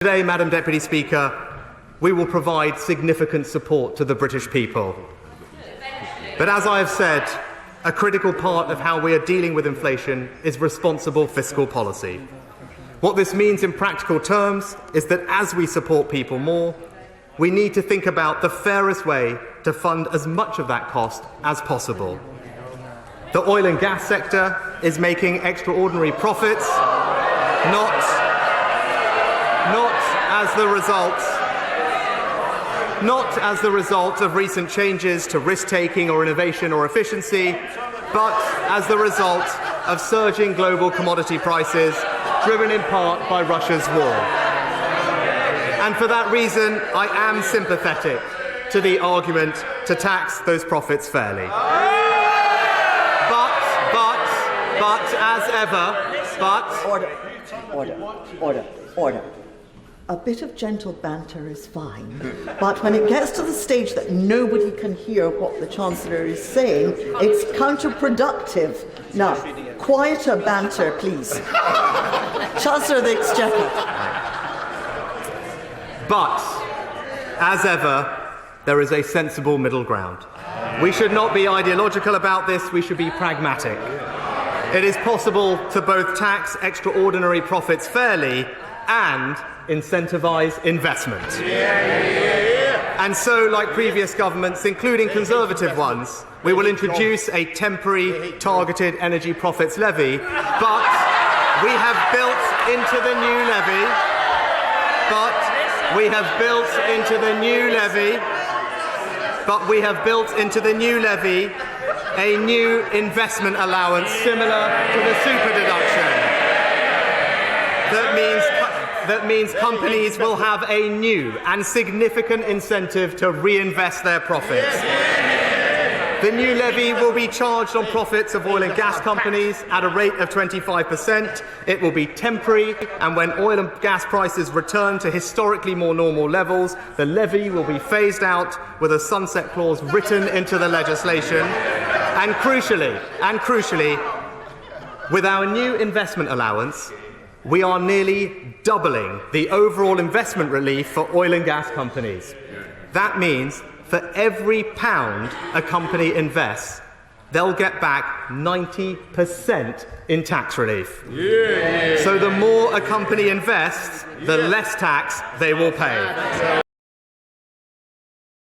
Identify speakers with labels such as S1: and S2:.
S1: Today, Madam Deputy Speaker, we will provide significant support to the British people. But as I have said, a critical part of how we are dealing with inflation is responsible fiscal policy. What this means in practical terms is that as we support people more, we need to think about the fairest way to fund as much of that cost as possible. The oil and gas sector is making extraordinary profits, not as the result of recent changes to risk-taking or innovation or efficiency, but as the result of surging global commodity prices, driven in part by Russia's war. And for that reason, I am sympathetic to the argument to tax those profits fairly. But as ever,
S2: Order. A bit of gentle banter is fine, but when it gets to the stage that nobody can hear what the Chancellor is saying, it's counterproductive. Now, quieter banter, please. Chancellor of the Exchequer.
S1: But, as ever, there is a sensible middle ground. We should not be ideological about this, we should be pragmatic. It is possible to both tax extraordinary profits fairly and incentivise investment. And so, like previous governments, including Conservative ones, we will introduce a temporary targeted energy profits levy, but we have built into the new levy a new investment allowance similar to the super deduction. That means companies will have a new and significant incentive to reinvest their profits. The new levy will be charged on profits of oil and gas companies at a rate of 25%. It will be temporary, and when oil and gas prices return to historically more normal levels, the levy will be phased out with a sunset clause written into the legislation. And crucially, with our new investment allowance, we are nearly doubling the overall investment relief for oil and gas companies. That means for every pound a company invests, they'll get back 90% in tax relief. So the more a company invests, the less tax they will pay.